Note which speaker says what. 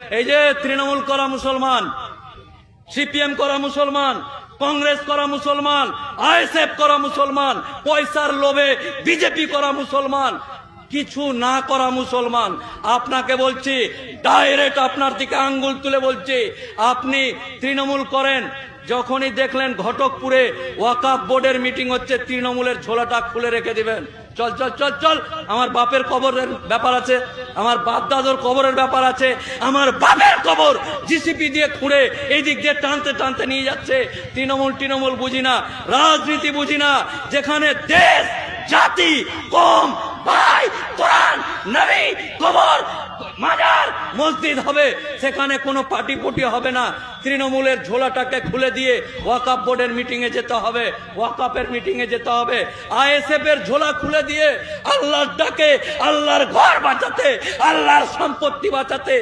Speaker 1: এই যে তৃণমূল করা মুসলমান, সিপিএম করা মুসলমান, কংগ্রেস করা মুসলমান, আইএসএফ করা মুসলমান, পয়সার লোভে বিজেপি করা মুসলমান, কিছু না করা মুসলমান। আপনাকে বলছি, ডাইরেক্ট আপনার দিকে আঙ্গুল তুলে বলছি, আপনি তৃণমূল করেন। যখনই দেখলেন ঘটকপুরে ওয়াকাফ বোর্ডের মিটিং হচ্ছে, তৃণমূলের ঝোলাটা খুলে রেখে দিবেন। চল চল চল চল, আমার বাপের কবরের ব্যাপার আছে, আমার বাপ দাদুর কবরের ব্যাপার আছে, আমার বাপের কবর জিসিপি দিয়ে খুঁড়ে এই দিক দিয়ে টানতে টানতে নিয়ে যাচ্ছে। তৃণমূল বুঝি না, রাজনীতি বুঝি না, যেখানে দেশ জাতি কম ভাই কোরআন নবী কবর মাজার মসজিদ হবে, সেখানে কোনো পার্টি পুটি হবে না। তৃণমূলের ঝোলাটাকে খুলে দিয়ে ওয়াকাফ বোর্ডের মিটিং এ যেতে হবে, ওয়াকাফের মিটিং এ যেতে হবে। আইএসএফ এর ঝোলা খুলে দিয়ে আল্লাহর ডাকে, আল্লাহর ঘর বাঁচাতে, আল্লাহর সম্পত্তি বাঁচাতে